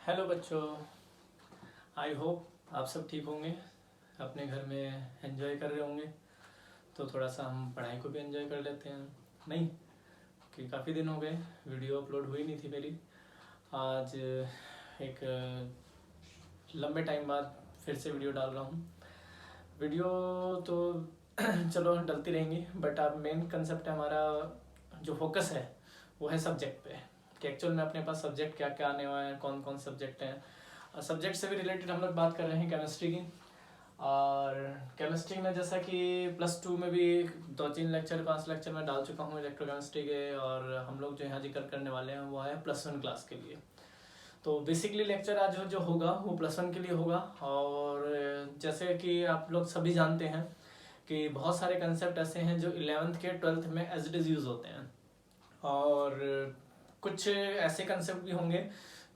Hello बच्चों, I hope आप सब ठीक होंगे, अपने घर में एंजॉय कर रहे होंगे। तो थोड़ा सा हम पढ़ाई को भी एंजॉय कर लेते हैं, नहीं कि काफ़ी दिन हो गए वीडियो अपलोड हुई नहीं थी मेरी। आज एक लंबे टाइम बाद फिर से वीडियो डाल रहा हूँ। वीडियो तो चलो डलती रहेंगी, बट अब मेन कंसेप्ट है हमारा, जो फोकस है वो है सब्जेक्ट पे, कि एक्चुअल में अपने पास सब्जेक्ट क्या क्या आने वाले हैं, कौन कौन सब्जेक्ट हैं। सब्जेक्ट से भी रिलेटेड हम लोग बात कर रहे हैं केमिस्ट्री की। और केमिस्ट्री में जैसा कि +2 में भी 5 लेक्चर मैं डाल चुका हूँ इलेक्ट्रोकेमिस्ट्री के, और हम लोग जो यहाँ जिक्र करने वाले हैं वो है +1 क्लास के लिए। तो बेसिकली लेक्चर आज जो होगा वो +1 के लिए होगा। और जैसे कि आप लोग सभी जानते हैं कि बहुत सारे कंसेप्ट ऐसे हैं जो 11th के 12th में एज इट इज़ यूज़ होते हैं, और कुछ ऐसे कंसेप्ट भी होंगे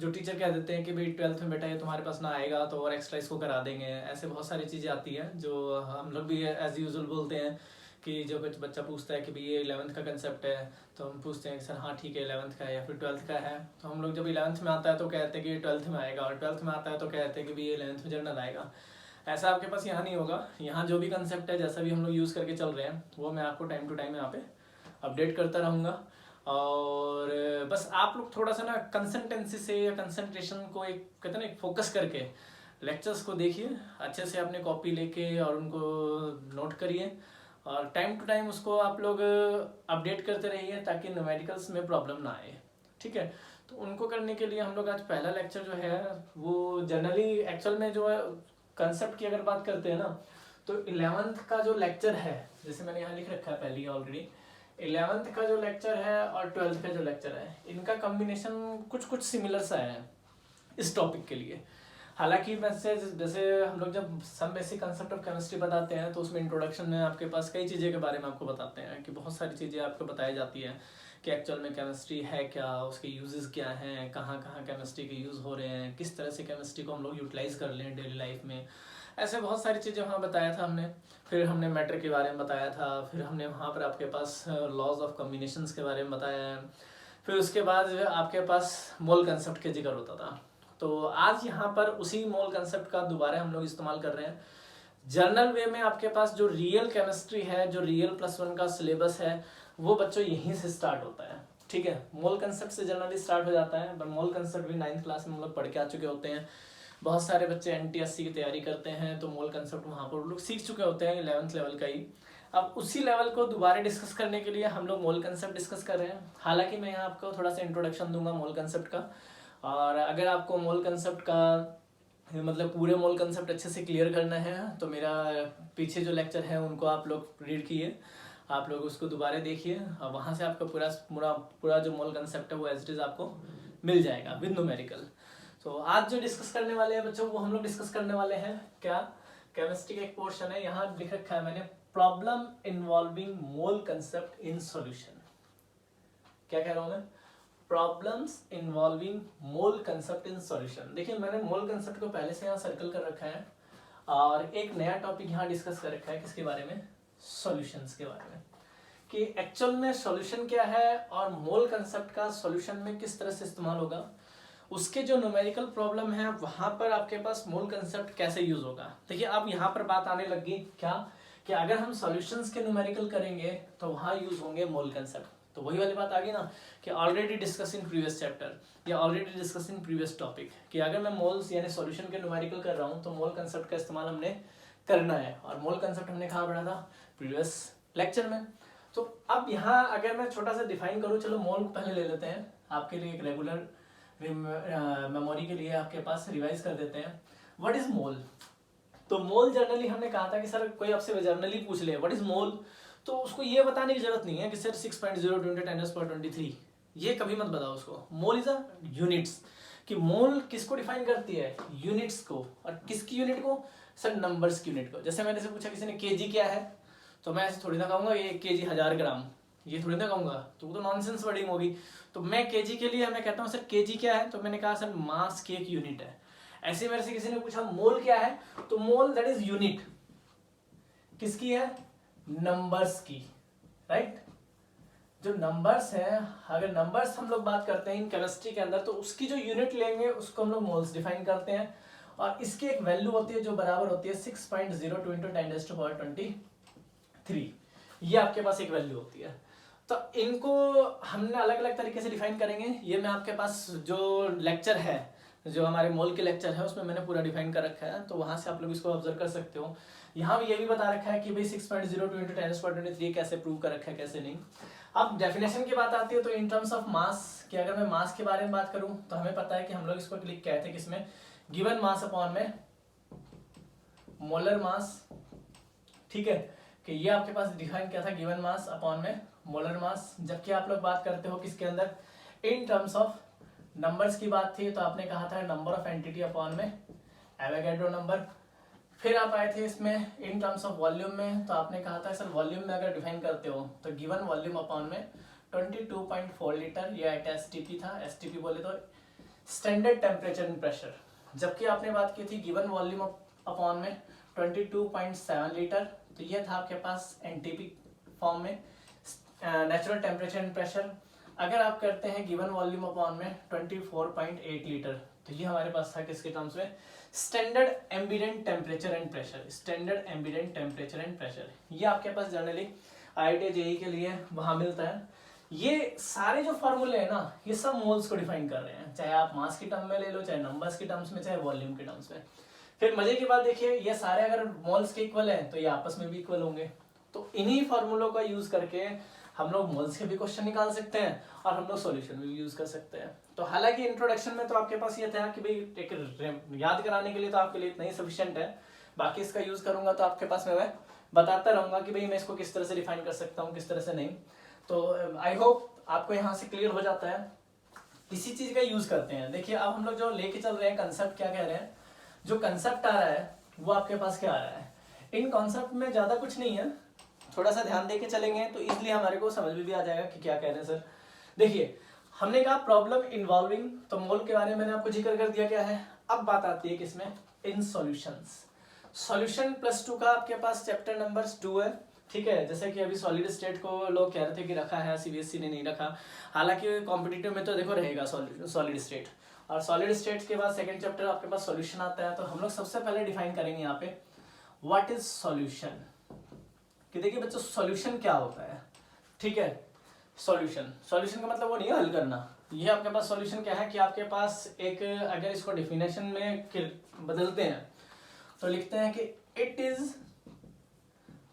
जो टीचर कह देते हैं कि भाई 12th में बेटा ये तुम्हारे पास ना आएगा तो और एक्स्ट्रा इसको करा देंगे। ऐसे बहुत सारी चीज़ें आती हैं जो हम लोग भी एज यूजुअल बोलते हैं कि जो कुछ बच्चा पूछता है कि भाई ये 11th का कंसेप्ट है, तो हम पूछते हैं कि सर हाँ ठीक है 11th का है या फिर 12th का है। तो हम लोग जब 11th में आता है तो कहते हैं कि 12th में आएगा, और 12th में आता है तो कहते हैं कि भाई ये 11th में जनरल आएगा। ऐसा आपके पास यहाँ नहीं होगा। यहाँ जो भी कंसेप्ट है, जैसा भी हम लोग यूज़ करके चल रहे हैं, वो मैं आपको टाइम टू टाइम यहाँ पे अपडेट करता रहूँगा। और बस आप लोग थोड़ा सा ना कंसंटेंसी से या कंसंट्रेशन को एक कहते हैं ना एक फोकस करके लेक्चर्स को देखिए, अच्छे से अपने कॉपी लेके और उनको नोट करिए, और टाइम टू टाइम उसको आप लोग अपडेट करते रहिए ताकि न्यूमेरिकल्स में प्रॉब्लम ना आए। ठीक है, तो उनको करने के लिए हम लोग आज पहला लेक्चर जो है वो जनरली एक्चुअल में जो है कंसेप्ट की अगर बात करते हैं ना, तो 11th का जो लेक्चर है, जैसे मैंने यहाँ लिख रखा है पहले ऑलरेडी, 11th का जो लेक्चर है और 12th का जो लेक्चर है, इनका कॉम्बिनेशन कुछ कुछ सिमिलर सा है इस टॉपिक के लिए। हालांकि वैसे जैसे हम लोग जब some basic concept of chemistry बताते हैं तो उसमें इंट्रोडक्शन में आपके पास कई चीज़ें के बारे में आपको बताते हैं, कि बहुत सारी चीज़ें आपको बताई जाती है कि एक्चुअल में केमिस्ट्री है क्या, उसके यूजेस क्या हैं, कहाँ कहाँ केमिस्ट्री के यूज़ हो रहे हैं, किस तरह से केमिस्ट्री को हम लोग यूटिलाइज कर लें डेली लाइफ में। ऐसे बहुत सारी चीज़ें वहाँ बताया था हमने। फिर हमने मैटर के बारे में बताया था, फिर हमने वहाँ पर आपके पास लॉज ऑफ कॉम्बिनेशंस के बारे में बताया है। फिर उसके बाद आपके पास मोल कंसेप्ट के जिक्र होता था। तो आज यहाँ पर उसी मोल कंसेप्ट का दोबारा हम लोग इस्तेमाल कर रहे हैं जर्नल वे में। आपके पास जो रियल केमिस्ट्री है, जो रियल +1 का सिलेबस है, वो बच्चों यहीं से स्टार्ट होता है। ठीक है, मोल कंसेप्ट से जनरली स्टार्ट हो जाता है, पर मोल कंसेप्ट भी 9th क्लास में हम लोग पढ़ के आ चुके होते हैं। बहुत सारे बच्चे NTSC की तैयारी करते हैं तो मोल कंसेप्ट वहाँ पर लोग सीख चुके होते हैं 11th लेवल का ही। अब उसी लेवल को दोबारा डिस्कस करने के लिए हम लोग मोल कंसेप्ट डिस्कस कर रहे हैं। हालांकि मैं यहाँ आपको थोड़ा सा इंट्रोडक्शन दूंगा मोल कंसेप्ट का, और अगर आपको मोल कंसेप्ट का मतलब पूरे मोल कंसेप्ट अच्छे से क्लियर करना है तो मेरा पीछे जो लेक्चर है उनको आप लोग रीड किए, आप लोग उसको दोबारा देखिए, और वहाँ से आपका पूरा पूरा पूरा जो मोल कंसेप्ट है वो एज इट इज़ आपको मिल जाएगा विद न्यूमेरिकल। तो आज जो डिस्कस करने वाले हैं बच्चों, वो हम लोग डिस्कस करने वाले हैं क्या, केमिस्ट्री का एक पोर्शन है, यहाँ लिख रखा है मैंने, problem involving mole concept in solution. क्या कह रहा हूँ मैं, problems involving mole concept in solution. देखिए मैंने मोल कंसेप्ट को पहले से यहाँ सर्कल कर रखा है, और एक नया टॉपिक यहाँ डिस्कस कर रखा है, किसके बारे में, सॉल्यूशंस के बारे में, कि एक्चुअल में सॉल्यूशन क्या है और मोल कंसेप्ट का सॉल्यूशन में किस तरह से इस्तेमाल होगा। उसके जो न्यूमेरिकल प्रॉब्लम है वहां पर आपके पास मोल कंसेप्ट कैसे यूज होगा। देखिए अब यहाँ पर बात आने लगी क्या, कि अगर हम सॉल्यूशंस के न्यूमेरिकल करेंगे तो वहां यूज होंगे मोल कंसेप्ट। तो वही वाली बात आ गई ना, कि already discussed in previous chapter या already discussed in previous topic, कि अगर मैं मोल्स यानी सॉल्यूशन के न्यूमेरिकल कर रहा हूँ तो मोल कंसेप्ट का इस्तेमाल हमने करना है, और मोल कंसेप्ट हमने कहाँ पढ़ा था, प्रीवियस लेक्चर में। तो अब यहाँ अगर मैं छोटा सा डिफाइन करूँ, चलो मोल को पहले ले लेते हैं आपके लिए, एक रेगुलर मेमोरी के लिए आपके पास रिवाइज कर देते हैं। What is mole. तो मोल जनरली हमने कहा था कि सर कोई आपसे जनरली पूछ ले व्हाट इज मोल, तो उसको ये बताने की जरूरत नहीं है कि सर 6.0 × 10⁻23, ये कभी मत बताओ उसको। मोल इज अ यूनिट्स, कि मोल किसको डिफाइन करती है, यूनिट्स को। और किसकी यूनिट को, सर नंबर्स की यूनिट को। जैसे मैंने से पूछा किसी ने केजी क्या है, तो मैं ऐसे थोड़ी ना कहूंगा ये 1 kg 1000 ग्राम, ये थोड़ी ना कहूंगा, तो वो तो नॉनसेंस वर्डिंग होगी। तो मैं केजी के लिए मैं कहता हूँ सर केजी क्या है, तो मैंने कहा सर मास की एक यूनिट है। ऐसे मेरे से किसी ने पूछा मोल क्या है, तो मोल दैट इज यूनिट किसकी है, नंबर्स की, राइट। जो नंबर्स हैं, अगर नंबर्स हम लोग बात करते हैं इन केमिस्ट्री के अंदर, तो उसकी जो यूनिट लेंगे उसको हम लोग मोल्स डिफाइन करते हैं, और इसकी एक वैल्यू होती है जो बराबर होती है 6.02 × 10⁻23। ये आपके पास एक वैल्यू होती है। तो इनको हमने अलग अलग तरीके से डिफाइन करेंगे। ये मैं आपके पास जो लेक्चर है, जो हमारे मोल के लेक्चर है, उसमें मैंने पूरा डिफाइन कर रखा है, तो वहां से आप लोग इसको ऑब्जर्व कर सकते हो। यहाँ भी ये भी बता रखा है कि भाई 6.02 × 10⁻23 कैसे प्रूव कर रखा है, कैसे नहीं। अब डेफिनेशन की बात आती है तो इन टर्म्स ऑफ मास, कि अगर मैं मास के बारे में बात करूं तो हमें पता है कि हम लोग इसको क्लिक कहते हैं किसमें, गिवन मास अपॉन में मोलर मास। ठीक है, कि ये आपके पास डिफाइन किया था गिवन मास अपॉन में मोलर मास। जबकि आप लोग बात करते हो किसके अंदर, इन टर्म्स ऑफ नंबर्स की बात थी, तो आपने कहा था नंबर ऑफ एंटिटी अपॉन में एवोगैड्रो नंबर। फिर आप आए थे इसमें इन टर्म्स ऑफ वॉल्यूम में, तो आपने कहा था सर वॉल्यूम में अगर डिफाइन करते हो तो गिवन वॉल्यूम अपॉन में 22.4 लीटर, ये एसटीपी था, एसटीपी बोले तो स्टैंडर्ड टेम्परेचर एंड प्रेशर। जबकि आपने बात की थी गिवन वॉल्यूम अपॉन में 22.7 लीटर, तो ये था आपके पास एनटीपी फॉर्म में नेचुरल टेम्परेचर एंड प्रेशर। अगर आप करते हैं गिवन वॉल्यूम अपॉन में 24.8 लीटर, तो ये हमारे पास था किसके टर्म्स में, standard ambient temperature and pressure, standard ambient temperature and pressure. ये आपके पास जनरली IIT JEE के लिए वहां मिलता है। ये सारे जो फॉर्मूले हैं ना, ये सब मोल्स को डिफाइन कर रहे हैं, चाहे आप मास की टर्म में ले लो, चाहे नंबर्स की टर्म्स में, चाहे वॉल्यूम के टर्म्स में। फिर मजे की बात देखिए, ये सारे अगर मोल्स के इक्वल है तो ये आपस में भी इक्वल होंगे। तो इन्हीं फॉर्मूलों का यूज करके हम लोग मोल्स के भी क्वेश्चन निकाल सकते हैं और हम लोग सॉल्यूशन भी यूज कर सकते हैं। तो हालांकि इंट्रोडक्शन में तो आपके पास ये था कि भाई एक याद कराने के लिए तो आपके लिए इतना ही सफिशिएंट है। बाकी इसका यूज करूंगा तो आपके पास मैं बताता रहूंगा कि भाई मैं इसको किस तरह से डिफाइन कर सकता हूँ, किस तरह से नहीं। तो आई होप आपको यहाँ से क्लियर हो जाता है। इसी चीज का यूज करते हैं। देखिए अब हम लोग जो लेके चल रहे हैं कंसेप्ट, क्या कह रहे हैं, जो कंसेप्ट आ रहा है वो आपके पास क्या आ रहा है। इन कॉन्सेप्ट में ज्यादा कुछ नहीं है, थोड़ा सा ध्यान देके चलेंगे तो इसलिए हमारे को समझ में भी आ जाएगा कि क्या कह रहे हैं सर। देखिए हमने कहा प्रॉब्लम इन्वॉल्विंग, तो मोल के बारे में मैंने आपको जिक्र कर दिया क्या है। अब बात आती है किसमें, इन सॉल्यूशंस। सॉल्यूशन +2 का आपके पास चैप्टर नंबर 2 है। ठीक है, जैसे कि अभी सॉलिड स्टेट को लोग कह रहे थे कि रखा है, CBSE ने नहीं रखा। हालांकि कॉम्पिटिटिव में तो देखो रहेगा सॉलिड स्टेट, और सॉलिड स्टेट के बाद सेकंड चैप्टर आपके पास सॉल्यूशन आता है। तो हम लोग सबसे पहले डिफाइन करेंगे यहाँ पे व्हाट इज सॉल्यूशन, कि देखिए बच्चों सॉल्यूशन क्या होता है। ठीक है, सॉल्यूशन का मतलब वो नहीं है हल करना। ये आपके पास सॉल्यूशन क्या है कि आपके पास एक, अगर इसको डेफिनेशन में बदलते हैं तो लिखते हैं कि it is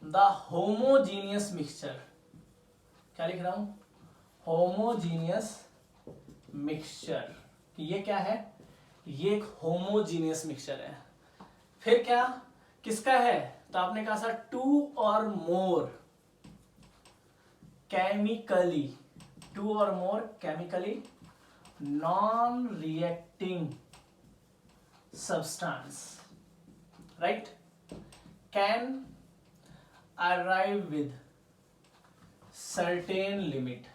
the homogeneous mixture. क्या लिख रहा हूं, होमोजीनियस मिक्सचर। ये क्या है, ये एक होमोजीनियस मिक्सचर है। फिर क्या, किसका है, तो आपने कहा सर 2 और मोर केमिकली, 2 और more chemically non reacting substance, right, can arrive with certain limit.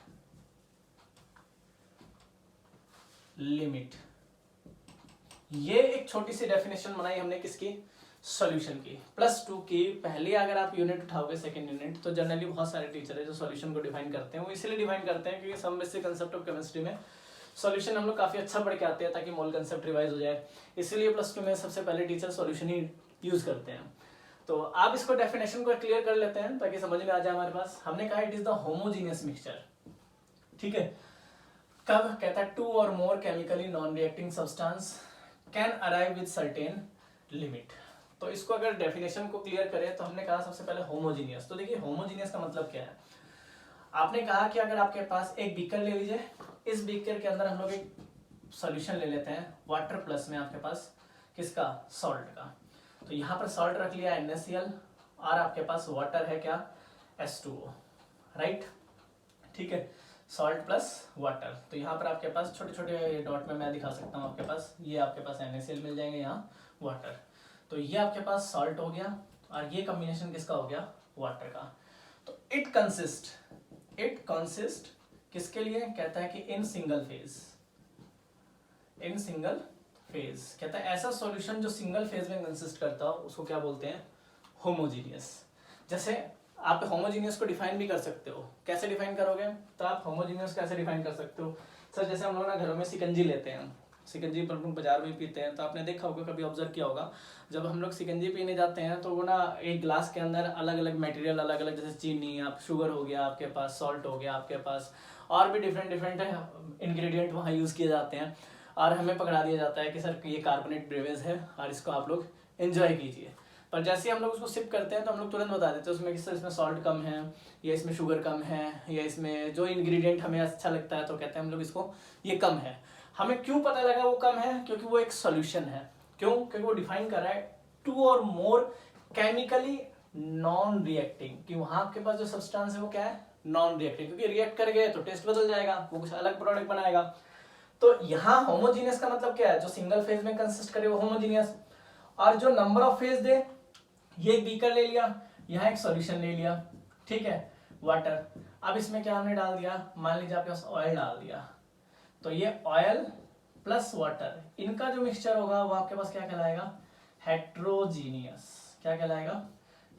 ये एक छोटी सी डेफिनेशन बनाई हमने किसकी, सॉल्यूशन की, +2 की। पहले अगर आप यूनिट उठाओगे सेकंड यूनिट, तो जनरली बहुत सारे टीचर है जो सॉल्यूशन को डिफाइन करते हैं। वो इसलिए डिफाइन करते हैं क्योंकि some basic concept of chemistry में सॉल्यूशन हम लोग काफी अच्छा पढ़ के आते हैं ताकि मोल कंसेप्ट रिवाइज हो जाए। इसीलिए +2 में सबसे पहले टीचर सॉल्यूशन ही यूज करते हैं। तो आप इसको डेफिनेशन को क्लियर कर लेते हैं ताकि समझ में आ जाए हमारे पास। हमने कहा it is the homogeneous mixture. ठीक है, कब कहता है 2 और more chemically non reacting substance can arrive with certain limit. तो इसको अगर डेफिनेशन को क्लियर करें तो हमने कहा सबसे पहले होमोजीनियस। तो देखिए होमोजीनियस का मतलब क्या है, आपने कहा कि अगर आपके पास एक बीकर ले लीजिए, इस बीकर के अंदर हम लोग एक सॉल्यूशन ले लेते हैं वाटर प्लस में आपके पास किसका, सॉल्ट का। तो यहाँ पर सॉल्ट रख लिया NaCl और आपके पास वाटर है क्या, H2O, राइट। ठीक है, सॉल्ट प्लस वाटर। तो यहाँ पर आपके पास छोटे छोटे डॉट में मैं दिखा सकता हूँ आपके पास, ये आपके पास NaCl मिल जाएंगे, यहाँ वाटर। तो ये आपके पास सॉल्ट हो गया और ये कॉम्बिनेशन किसका हो गया, वाटर का। तो इट कंसिस्ट किसके लिए, कहता है कि इन सिंगल फेज, कहता है ऐसा सॉल्यूशन जो सिंगल फेज में कंसिस्ट करता हो उसको क्या बोलते हैं, होमोजीनियस। जैसे आप होमोजीनियस को डिफाइन भी कर सकते हो। कैसे डिफाइन करोगे? तो आप होमोजीनियस कैसे डिफाइन कर सकते हो? सर जैसे हम लोग ना घरों में शिकंजी लेते हैं, शिकंजी पर हम बाजार में पीते हैं, तो आपने देखा होगा, कभी ऑब्जर्व किया होगा, जब हम लोग शिकंजी पीने जाते हैं तो वो ना एक ग्लास के अंदर अलग अलग मटेरियल, अलग अलग, जैसे चीनी, आप शुगर हो गया आपके पास, सॉल्ट हो गया आपके पास, और भी डिफरेंट डिफरेंट इंग्रेडिएंट वहाँ यूज़ किए जाते हैं, और हमें पकड़ा दिया जाता है कि सर ये कार्बोनेट ब्रेवेज है और इसको आप लोग एंजॉय कीजिए। पर जैसे ही हम लोग उसको सिप करते हैं तो हम लोग तुरंत बता देते हैं उसमें कि सर इसमें सॉल्ट कम है, या इसमें शुगर कम है, या इसमें जो इंग्रेडिएंट हमें अच्छा लगता है तो कहते हैं हम लोग इसको ये कम है। हमें क्यों पता लगा वो कम है? क्योंकि वो एक सॉल्यूशन है। क्यों? क्योंकि वो डिफाइन कर रहा है 2 और मोर केमिकली नॉन रिएक्टिंग, कि वहां आपके पास जो सब्सटेंस है वो क्या है? नॉन रिएक्टिंग, क्योंकि रिएक्ट कर गए तो टेस्ट बदल जाएगा, वो कुछ अलग प्रोडक्ट बनाएगा। तो यहाँ होमोजीनियस का मतलब क्या है? जो सिंगल फेज में कंसिस्ट करे वो होमोजीनियस, और जो नंबर ऑफ फेज दे, ये एक बीकर ले लिया, यहाँ एक सॉल्यूशन ले लिया, ठीक है, वाटर। अब इसमें क्या हमने डाल दिया? मान लीजिए आपके पास ऑयल डाल दिया, तो ये ऑयल प्लस वाटर, इनका जो मिक्सचर होगा वो आपके पास क्या कहलाएगा? हेट्रोजीनियस। क्या कहलाएगा?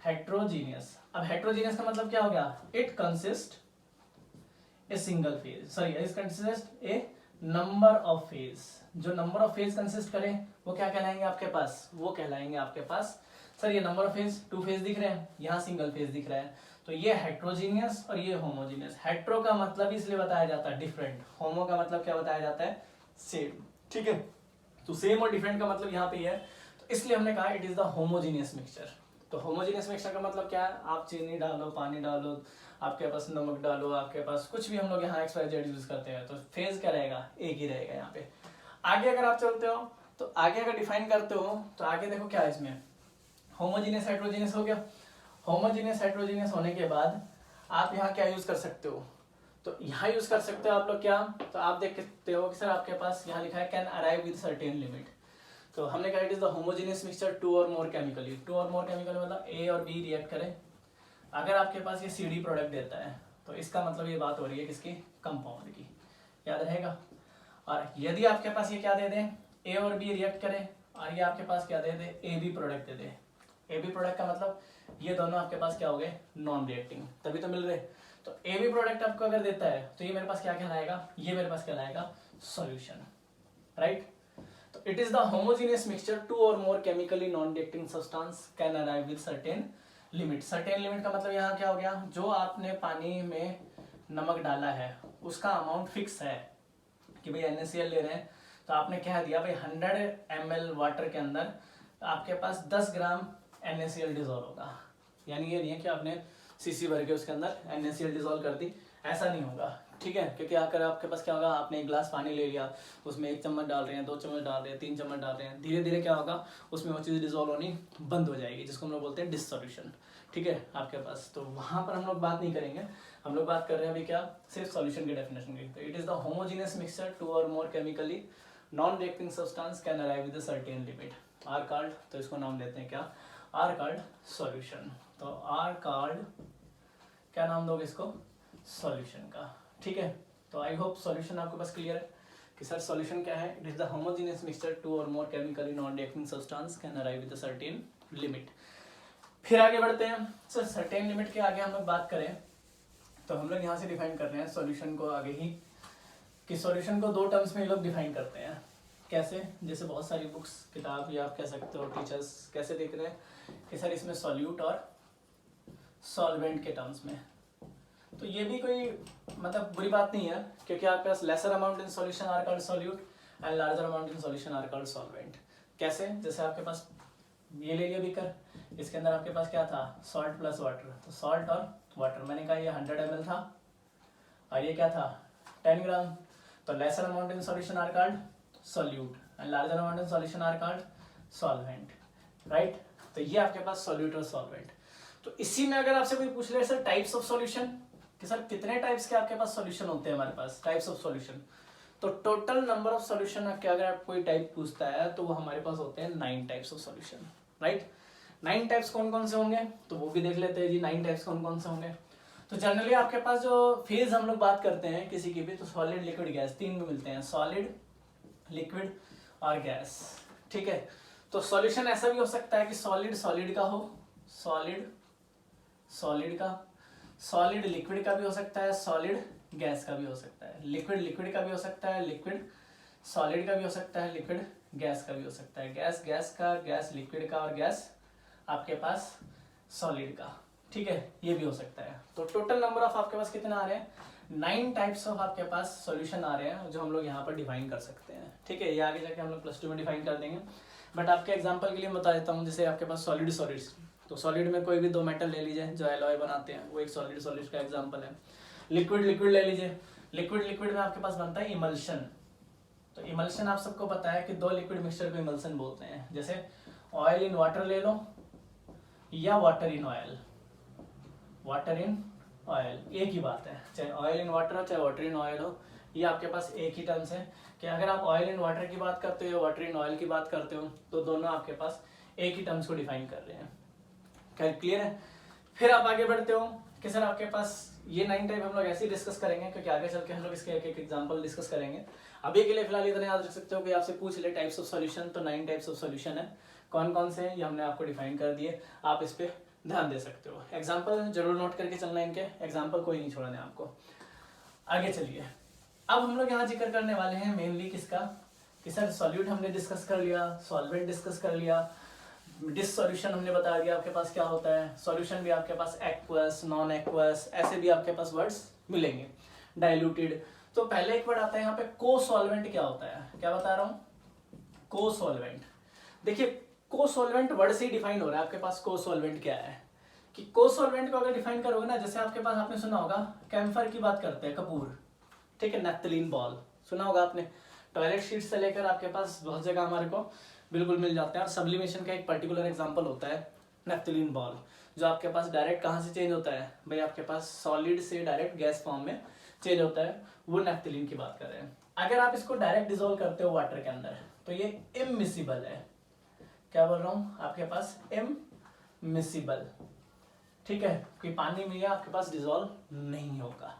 हेट्रोजीनियस। अब हेट्रोजीनियस का मतलब क्या हो गया? It consist a single phase, sorry it consist A number of phase. जो नंबर ऑफ फेज कंसिस्ट करें वो क्या कहलाएंगे आपके पास? वो कहलाएंगे आपके पास, सर ये नंबर ऑफ फेज 2 फेज दिख रहे हैं, यहाँ सिंगल फेज दिख रहा है, तो ये हेट्रोजीनियस और ये होमोजीनियस। हेट्रो का मतलब इसलिए बताया जाता है डिफरेंट, होमो का मतलब क्या बताया जाता है? सेम, ठीक है। तो सेम और डिफरेंट का मतलब यहाँ पे है, तो इसलिए हमने कहा it is the homogeneous mixture. तो होमोजीनियस मिक्सचर का मतलब क्या है? आप चीनी डालो, पानी डालो, आपके पास नमक डालो, आपके पास कुछ भी, हम लोग यहाँ XYZ यूज करते हैं, तो फेज क्या रहेगा? एक ही रहेगा यहाँ पे। आगे अगर आप चलते हो तो आगे अगर डिफाइन करते हो तो आगे देखो क्या है इसमें, होमोजीनियस हेट्रोजीनियस हो गया। होमोजीनियस हेट्रोजीनियस होने के बाद आप यहाँ क्या यूज कर सकते हो? तो यहाँ यूज कर सकते हो आप लोग क्या? तो आप देख सकते हो कि सर आपके पास यहाँ लिखा है can arrive with certain limit. तो हमने कहा it is the homogeneous mixture 2 और मोर केमिकली। 2 और मोर केमिकली मतलब A और B रिएक्ट करें। अगर आपके पास ये CD प्रोडक्ट देता है तो इसका मतलब ये बात हो रही है किसकी? कंपाउंड की, याद रहेगा। और यदि आपके पास ये क्या दे दें? A और B रिएक्ट करें, और ये आपके पास क्या दे दे? AB प्रोडक्ट दे दे। AB प्रोडक्ट का मतलब ये दोनों आपके पास क्या हो गए? नॉन रिएक्टिंग, तभी तो मिल रहे। तो AB प्रोडक्ट आपको अगर देता है तो ये मेरे पास क्या कहलाएगा? ये मेरे पास कहलाएगा सॉल्यूशन, राइट। तो it is the homogeneous mixture 2 और more chemically non reacting substance can arrive with certain limit. Certain limit का मतलब यहाँ क्या हो गया? जो आपने पानी में नमक डाला है उसका अमाउंट फिक्स है कि भाई NaCl ले रहे हैं, तो आपने कह दिया भाई 100 ml वाटर के अंदर आपके पास 10 ग्राम NaCl डिजोल्व होगा। यानी ये नहीं है कि आपने सीसी भर के उसके अंदर NaCl डिजोल्व कर दी, ऐसा नहीं होगा, ठीक है। क्योंकि अगर आपके पास क्या होगा, आपने एक गिलास पानी ले लिया, उसमें 1 चम्मच डाल रहे हैं, 2 चम्मच डाल रहे हैं, 3 चम्मच डाल रहे हैं, धीरे धीरे क्या होगा, उसमें वो चीज़ डिजोल्व होनी बंद हो जाएगी, जिसको हम लोग बोलते हैं डिसोल्यूशन, ठीक है आपके पास। तो वहाँ पर हम लोग बात नहीं करेंगे, हम लोग बात कर रहे हैं अभी क्या? सिर्फ सॉल्यूशन की डेफिनेशन की। तो it is the homogeneous mixture 2 और more chemically non reacting substance can arrive with a certain limit, are called, तो इसको नाम देते हैं क्या? Are called solution. तो आर कॉल्ड, क्या नाम दोगे इसको? सॉल्यूशन का, ठीक है। तो आई होप सॉल्यूशन आपके पास क्लियर है कि सर सॉल्यूशन क्या है? It is the homogeneous mixture 2 और more chemically non reacting substance can arrive with a certain limit. फिर आगे बढ़ते हैं। सर सर्टेन लिमिट के आगे हम लोग बात करें तो हम लोग यहाँ से डिफाइन कर रहे हैं सॉल्यूशन को आगे ही, कि सॉल्यूशन को 2 टर्म्स में ये लोग डिफाइन करते हैं। कैसे? जैसे बहुत सारी बुक्स, किताब, या आप कह सकते हो टीचर्स कैसे देख रहे हैं कि सर इसमें सॉल्यूट और सॉल्वेंट के टर्म्स में। तो ये भी कोई मतलब बुरी बात नहीं है, क्योंकि आपके पास lesser amount in solution are called solute and larger amount in solution are called solvent. कैसे? जैसे आपके पास ये ले लिया बीकर, इसके अंदर आपके पास क्या था? सॉल्ट प्लस वाटर, तो सॉल्ट और वाटर, मैंने कहा ये 100 ml था और ये क्या था? 10 ग्राम। तो lesser amount in solution are called solute and larger amount in solution are called solvent, right. तो ये आपके पास सॉल्यूट और सॉल्वेंट। तो इसी में अगर आपसे कोई पूछ ले सर टाइप्स ऑफ सॉल्यूशन, कि सर कितने टाइप्स के आपके पास सॉल्यूशन होते हैं हमारे पास, टाइप्स ऑफ सॉल्यूशन, तो टोटल नंबर ऑफ सॉल्यूशन के अगर आप कोई टाइप पूछता है तो वो हमारे पास होते हैं 9 types of solution, right. 9 types कौन कौन से होंगे तो वो भी देख लेते हैं जी, 9 टाइप्स कौन कौन से होंगे। तो जनरली आपके पास जो फेज हम लोग बात करते हैं किसी की भी, तो सॉलिड, लिक्विड, गैस, 3 में मिलते हैं, सॉलिड, लिक्विड और गैस, ठीक है। तो सॉल्यूशन ऐसा भी हो सकता है कि सॉलिड सॉलिड का हो, सॉलिड सॉलिड का, सॉलिड लिक्विड का भी हो सकता है, सॉलिड गैस का भी हो सकता है, लिक्विड लिक्विड का भी हो सकता है, लिक्विड सॉलिड का भी हो सकता है, लिक्विड गैस का भी हो सकता है, गैस गैस का, गैस लिक्विड का, और गैस आपके पास सॉलिड का। ठीक है, ये भी हो सकता है। तो टोटल नंबर ऑफ आपके पास कितना आ रहे हैं, 9 टाइप्स ऑफ आपके पास सॉल्यूशन आ रहे हैं जो हम लोग यहाँ पर डिफाइन कर सकते हैं। ठीक है, ये आगे जाके हम लोग +2 में डिफाइन कर देंगे, बट आपके एग्जांपल के लिए बता देता हूँ। जैसे आपके पास सॉलिड सॉलिड्स, तो सॉलिड में कोई भी 2 मेटल ले लीजिए जो एलॉय बनाते हैं, वो एक सॉलिड सॉलिड का एग्जांपल है। लिक्विड लिक्विड ले लीजिए, लिक्विड लिक्विड में आपके पास बनता है इमल्शन। तो इमल्शन आप सबको पता है कि 2 लिक्विड मिक्सचर को इमल्शन बोलते हैं। जैसे ऑयल इन वाटर ले लो या water in oil, water in oil एक ही बात है, चाहे ऑयल इन वाटर हो चाहे वाटर इन ऑयल हो, ये आपके पास एक ही टर्म्स है कि अगर आप ऑयल इन वाटर की बात करते हो या वाटर इन ऑयल की बात करते हो तो दोनों आपके पास एक ही टर्म्स को डिफाइन कर रहे हैं। क्या क्लियर है? फिर आप आगे बढ़ते हो कि सर आपके पास ये 9 टाइप हम लोग ऐसे ही डिस्कस करेंगे क्योंकि आगे चल के हम लोग इसके एक एक एग्जांपल डिस्कस करेंगे। अभी के लिए फिलहाल इतना याद रख सकते हो कि आपसे पूछ ले टाइप्स ऑफ सॉल्यूशन, तो 9 टाइप्स ऑफ सॉल्यूशन है। कौन कौन से हैं ये हमने आपको डिफाइन कर दिए, आप इस पे ध्यान दे सकते हो। एग्जाम्पल जरूर नोट करके चलना है, इनके एग्जाम्पल कोई नहीं छोड़ना है आपको। आगे चलिए, अब हम लोग यहाँ जिक्र करने वाले हैं मेनली किसका, कि सर सॉल्यूट हमने डिस्कस कर लिया, सॉल्वेंट डिस्कस कर लिया, डिसॉल्यूशन हमने बता दिया आपके पास क्या होता है, सॉल्यूशन भी आपके पास एक्वस, नॉन एक्वस, ऐसे भी आपके पास वर्ड्स मिलेंगे, डाइल्यूटेड। तो पहले एक वर्ड आता है यहाँ पे को सॉल्वेंट। क्या होता है, क्या बता रहा हूँ, को सॉल्वेंट। देखिए को सॉल्वेंट वर्ड से ही डिफाइन हो रहा है आपके पास को सॉल्वेंट क्या है, कि को सॉल्वेंट को अगर डिफाइन करोगे ना, जैसे आपके पास आपने सुना होगा कैम्फर की बात करते हैं, कपूर, ठीक है, नैप्थलीन बॉल सुना होगा आपने, टॉयलेट शीट से लेकर आपके पास बहुत जगह हमारे को बिल्कुल मिल जाते हैं। और सब्लिमेशन का एक पर्टिकुलर एग्जांपल होता है नैप्थलीन बॉल, जो आपके पास डायरेक्ट कहाँ से चेंज होता है भाई, आपके पास सॉलिड से डायरेक्ट गैस फॉर्म में चेंज होता है, वो नैप्थलीन की बात कर रहे हैं। अगर आप इसको डायरेक्ट डिसॉल्व करते हो वाटर के अंदर तो ये इमिसिबल है। क्या बोल रहा हूँ, आपके पास इमिसिबल, ठीक है, कि पानी में आपके पास डिसॉल्व नहीं होगा।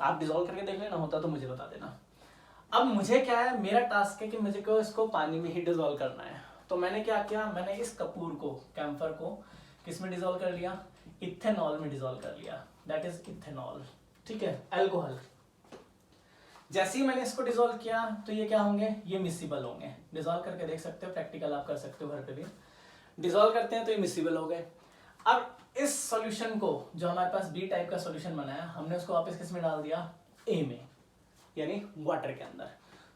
आप डिसॉल्व करके देख लेना, होता तो मुझे बता देना। अब मुझे क्या है, मेरा टास्क है कि मुझे को इसको पानी में ही डिसॉल्व करना है। तो मैंने क्या किया, मैंने इस कपूर को, कैम्फर को किस में डिसॉल्व कर लिया, इथेनॉल में डिसॉल्व कर लिया, दैट इज इथेनॉल, ठीक है, अल्कोहल। जैसे ही मैंने इसको डिसॉल्व किया तो ये क्या होंगे, ये मिसिबल होंगे। डिसॉल्व करके देख सकते हो, प्रैक्टिकल आप कर सकते हो घर पे भी। डिसॉल्व करते हैं तो ये मिसिबल हो गए। अब इस सॉल्यूशन को, जो हमारे पास बी टाइप का सॉल्यूशन बना है, हमने उसको वापस किस में डाल दिया, ए में, यानी वाटर के अंदर,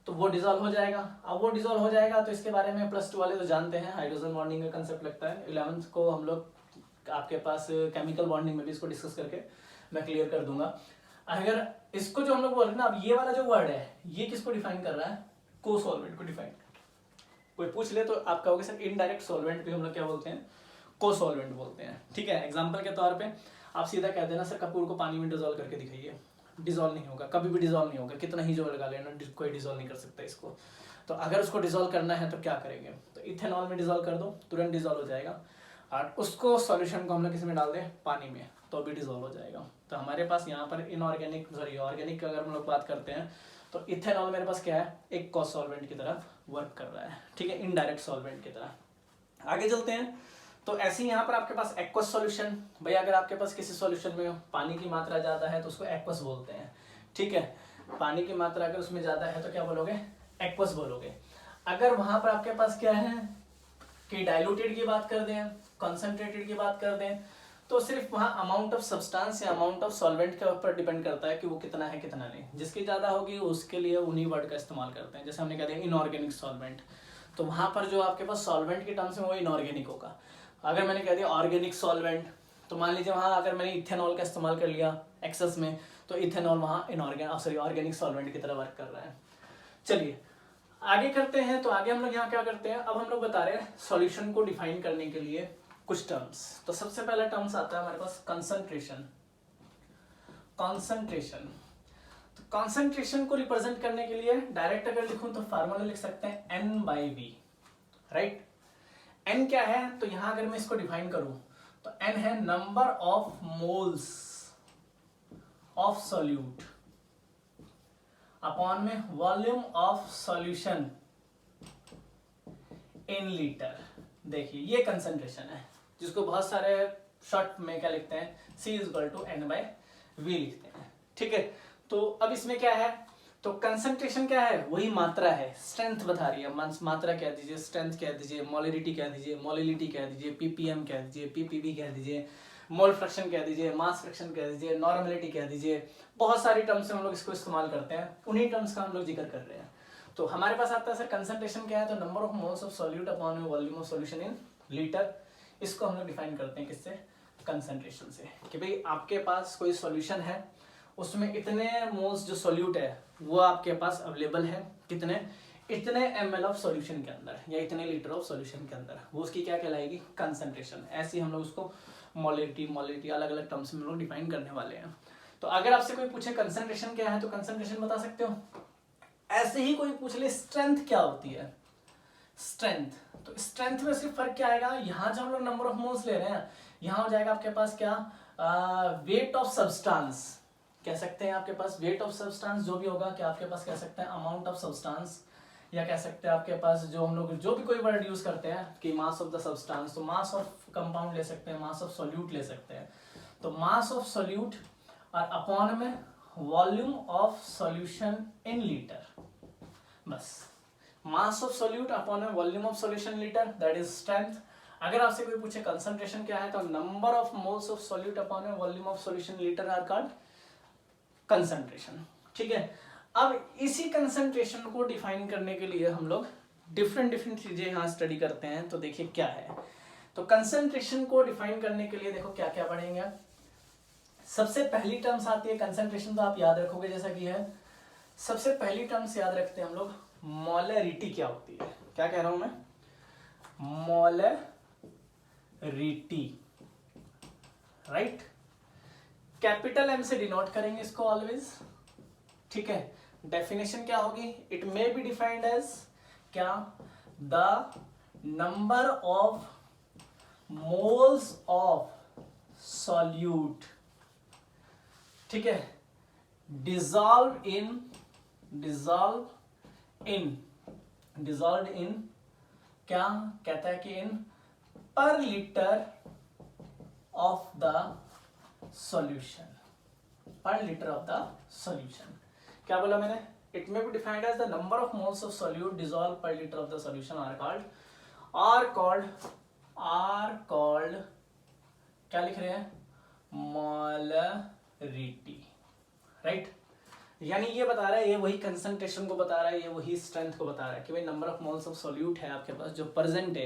तो वो डिसॉल्व हो जाएगा। अब वो डिसॉल्व हो जाएगा तो इसके बारे में +2 वाले तो जानते हैं, हाइड्रोजन बॉन्डिंग का कंसेप्ट लगता है। 11th को हम लोग आपके पास केमिकल बॉन्डिंग में भी इसको डिस्कस करके मैं क्लियर कर दूंगा। अगर इसको जो हम लोग बोल रहे हैं ना, अब ये वाला जो वर्ड है ये किसको डिफाइन कर रहा है, को सॉल्वेंट को डिफाइन। कोई पूछ ले तो आप कहोगे सर इनडायरेक्ट सॉल्वेंट भी हम लोग क्या बोलते हैं, को सॉल्वेंट बोलते हैं, ठीक है। एग्जांपल के तौर पे आप सीधा कह देना सर कपूर को पानी में डिसॉल्व करके दिखाइए, डिसॉल्व नहीं होगा, कभी भी डिसॉल्व नहीं होगा, कितना ही जोर लगा लेना कोई डिसॉल्व नहीं कर सकता इसको। तो अगर उसको डिसॉल्व करना है तो क्या करेंगे, तो इथेनॉल में डिसॉल्व कर दो, तुरंत डिसॉल्व हो जाएगा। और उसको सॉल्यूशन को हम लोग किसमें डाल दें, पानी में, तो भी डिसॉल्व हो जाएगा। तो हमारे पास यहाँ पर इनऑर्गेनिक, सॉरी ऑर्गेनिक की अगर हम लोग बात करते हैं तो इथेनॉल मेरे पास क्या है, एक को सॉल्वेंट की तरह वर्क कर रहा है, ठीक है, इनडायरेक्ट सॉल्वेंट की तरह। आगे चलते हैं। तो ऐसे ही यहाँ पर आपके पास एक्वस सॉल्यूशन, भाई अगर आपके पास किसी सॉल्यूशन में पानी की मात्रा ज्यादा है तो उसको एक्वस बोलते हैं, ठीक है। पानी की मात्रा अगर उसमें ज्यादा है तो क्या बोलोगे, एक्वस बोलोगे। अगर वहां पर आपके पास क्या है कि डाइल्यूटेड की बात कर दें, कंसंट्रेटेड की बात कर दें, तो सिर्फ वहां अमाउंट ऑफ सब्सटेंस या अमाउंट ऑफ सॉल्वेंट के ऊपर डिपेंड करता है कि वो कितना है कितना नहीं। जिसकी ज्यादा होगी उसके लिए उन्हीं वर्ड का इस्तेमाल करते हैं। जैसे हमने कह दिया इनऑर्गेनिक सॉल्वेंट, तो वहां पर जो आपके पास सॉल्वेंट के टर्म्स में वो इनऑर्गेनिक होगा। अगर मैंने कह दिया ऑर्गेनिक सॉल्वेंट, तो मान लीजिए वहां अगर मैंने इथेनॉल का इस्तेमाल कर लिया एक्सेस में, तो इथेनॉल वहां ऑर्गेनिक सॉल्वेंट की तरह वर्क कर रहा है। चलिए आगे करते हैं। तो आगे हम लोग यहाँ क्या करते हैं, अब हम लोग बता रहे हैं सॉल्यूशन को डिफाइन करने के लिए कुछ टर्म्स। तो सबसे पहला टर्म्स आता है हमारे पास कंसंट्रेशन। कॉन्सेंट्रेशन, तो कॉन्सेंट्रेशन को रिप्रेजेंट करने के लिए डायरेक्ट अगर लिखूं तो फार्मूला लिख सकते हैं N/V, राइट। N क्या है, तो यहां अगर मैं इसको डिफाइन करूं तो N है number of moles of solute upon में volume of solution in litre. देखिए ये कंसंट्रेशन है, जिसको बहुत सारे शॉर्ट में क्या लिखते हैं, C = N/V लिखते हैं, ठीक है। तो अब इसमें क्या है, तो कंसंट्रेशन क्या है, वही मात्रा है, स्ट्रेंथ बता रही है, मात्रा कह दीजिए, स्ट्रेंथ कह दीजिए, मोलरिटी कह दीजिए, मोलिलिटी कह दीजिए, ppm कह दीजिए, ppb कह दीजिए, मोल फ्रैक्शन कह दीजिए, मास फ्रैक्शन कह दीजिए, नॉर्मलिटी कह दीजिए, बहुत सारी टर्म्स से हम लोग इसको इस्तेमाल करते हैं, उन्हीं टर्म्स का हम लोग जिक्र कर रहे हैं। तो हमारे पास आता है सर कंसंट्रेशन क्या है, तो number of moles of solute upon volume of solution in litre. इसको हम लोग डिफाइन करते हैं किससे, कंसंट्रेशन से, कि भाई आपके पास कोई सॉल्यूशन है, उसमें इतने मोल्स जो सॉल्यूट है वो आपके पास अवेलेबल है, कितने, इतने ml ऑफ सॉल्यूशन के अंदर या इतने लीटर ऑफ सॉल्यूशन के अंदर, वो उसकी क्या कहलाएगी, कंसंट्रेशन। ऐसे ही हम लोग उसको मोलिटी अलग अलग टर्म्स में हम लोग डिफाइन करने वाले हैं। तो अगर आपसे कोई पूछे कंसंट्रेशन क्या है तो कंसंट्रेशन बता सकते हो। ऐसे ही कोई पूछ ले स्ट्रेंथ क्या होती है, स्ट्रेंथ, तो स्ट्रेंथ में सिर्फ फर्क क्या आएगा, यहाँ जब हम लोग नंबर ऑफ मोल्स ले रहे हैं, यहाँ हो जाएगा आपके पास क्या, वेट ऑफ सब्सटेंस कह सकते हैं, आपके पास वेट ऑफ सब्सटेंस जो भी होगा, क्या आपके पास कह सकते हैं अमाउंट ऑफ सब्सटेंस, या कह सकते हैं आपके पास जो हम लोग जो भी कोई वर्ड यूज करते हैं कि मास ऑफ द सब्सटेंस, तो मास ऑफ कंपाउंड ले सकते हैं, मास ऑफ सॉल्यूट ले सकते हैं, तो मास ऑफ सॉल्यूट और अपॉन में volume of solution in litre, बस mass of solute upon volume of solution litre, that is strength. अगर आपसे कोई पूछे कंसंट्रेशन क्या है तो number of moles of solute upon volume of solution litre are called concentration, ठीक है। अब इसी कंसंट्रेशन को डिफाइन करने के लिए हम लोग डिफरेंट चीजें यहाँ स्टडी करते हैं। तो देखिए क्या है, तो कंसंट्रेशन को डिफाइन करने के लिए देखो क्या क्या पढ़ेंगे। सबसे पहली टर्म्स आती है कंसंट्रेशन, तो आप याद रखोगे जैसा कि है, सबसे पहली टर्म्स याद रखते हैं हम लोग, मोलरिटी क्या होती है, क्या कह रहा हूं मैं, मोलरिटी, राइट। कैपिटल एम से डिनोट करेंगे इसको ऑलवेज, ठीक है। डेफिनेशन क्या होगी, it may be defined as क्या, the number of moles of solute, ठीक है, डिजॉल्व इन क्या कहता है कि in per litre of the solution, per litre of the solution, क्या बोला मैंने, it may be defined as the number of moles of solute dissolve per litre of the solution are called क्या लिख रहे हैं, मोलरिटी, राइट। यानी ये बता रहा है, ये वही कंसंट्रेशन को बता रहा है, ये वही स्ट्रेंथ को बता रहा है कि भाई number of moles of solute है आपके पास जो प्रेजेंट है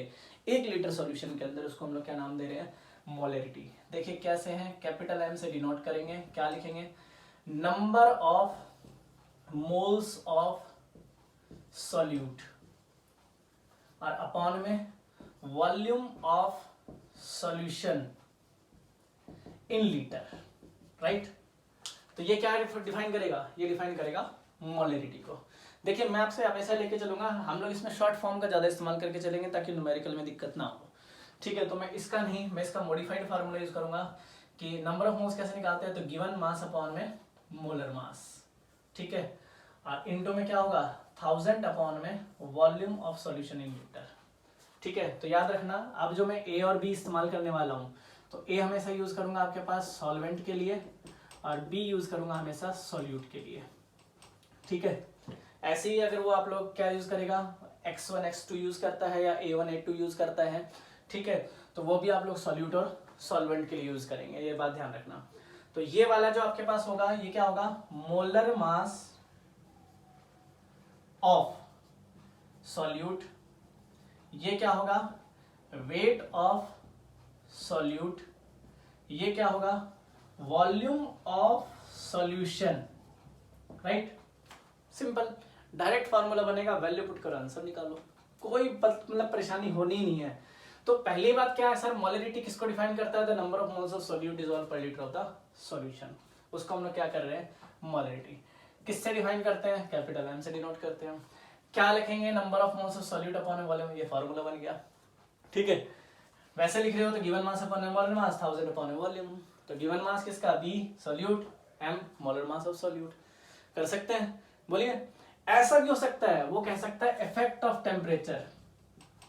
1 लीटर सॉल्यूशन के अंदर, उसको हम लोग क्या नाम दे रहे हैं, मोलरिटी। देखिए कैसे हैं, कैपिटल एम से डिनोट करेंगे, क्या लिखेंगे, number of moles of solute और अपॉन में volume of solution in litre, right. तो ये क्या डिफाइन करेगा, ये डिफाइन करेगा मोलरिटी को। देखिए मैं आपसे हमेशा लेके चलूंगा, हम लोग इसमें शॉर्ट फॉर्म का ज्यादा इस्तेमाल करके चलेंगे ताकि न्यूमेरिकल में दिक्कत ना हो, ठीक है। तो मैं इसका नहीं, मैं इसका मॉडिफाइड फार्मूला यूज करूंगा कि नंबर ऑफ मोल्स कैसे निकालते हैं, तो गिवन मास अपॉन में मोलर मास, ठीक है, और इनटू में क्या होगा 1000 अपॉन में volume of solution in litre, ठीक है। तो याद रखना, अब जो मैं ए और बी इस्तेमाल करने वाला हूँ, तो ए हमेशा यूज करूंगा आपके पास सॉल्वेंट के लिए और बी यूज करूंगा हमेशा सॉल्यूट के लिए, ठीक है। ऐसे ही अगर वो आप लोग क्या यूज करेगा, x1 x2 यूज करता है या a1 a2 यूज करता है, ठीक है, तो वो भी आप लोग सॉल्यूट और सॉल्वेंट के लिए यूज करेंगे, ये बात ध्यान रखना। तो ये वाला जो आपके पास होगा ये क्या होगा, मोलर मास ऑफ सॉल्यूट, ये क्या होगा, वेट ऑफ सॉल्यूट, ये क्या होगा, volume of solution, right. Simple direct formula बनेगा, वैल्यू पुट करो आंसर निकालो, कोई मतलब परेशानी होनी ही नहीं है। तो पहली बात क्या है सर, मोलरिटी किसको डिफाइन करता है, the number of moles of solute dissolve per litre of the solution, उसको हम लोग क्या कर रहे हैं, मोलरिटी। किससे डिफाइन करते हैं, कैपिटल एम से डिनोट करते हैं। क्या लिखेंगे, number of moles of solute upon volume, ये फार्मूला बन गया, ठीक है। वैसे लिख रहे हो तो given mass upon molar mass 1000 upon volume, तो गिवन मास किसका, B solute, M molar mass of solute, कर सकते हैं। बोलिए ऐसा भी हो सकता है, वो कह सकता है effect of temperature,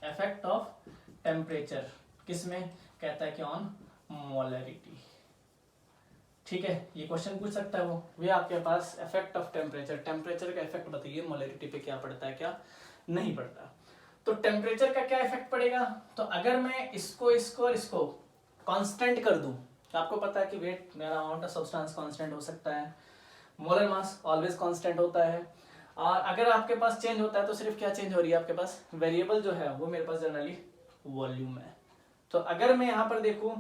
effect of temperature किसमें, कहता है कि ऑन मोलरिटी। ठीक है, ये क्वेश्चन पूछ सकता है वो। वे आपके पास इफेक्ट ऑफ टेम्परेचर, टेम्परेचर का इफेक्ट बताइए मोलरिटी पे क्या पड़ता है क्या नहीं पड़ता। तो टेम्परेचर का क्या इफेक्ट पड़ेगा, तो अगर मैं इसको इसको और इसको कांस्टेंट कर दूं, तो आपको पता है कि वेट मेरा अमाउंट ऑफ सब्सटेंस कांस्टेंट हो सकता है, मोलर मास ऑलवेज कांस्टेंट होता है, और अगर आपके पास चेंज होता है तो सिर्फ क्या चेंज हो रही है, आपके पास वेरिएबल जो है वो मेरे पास जनरली वॉल्यूम है। तो अगर मैं यहाँ पर देखूं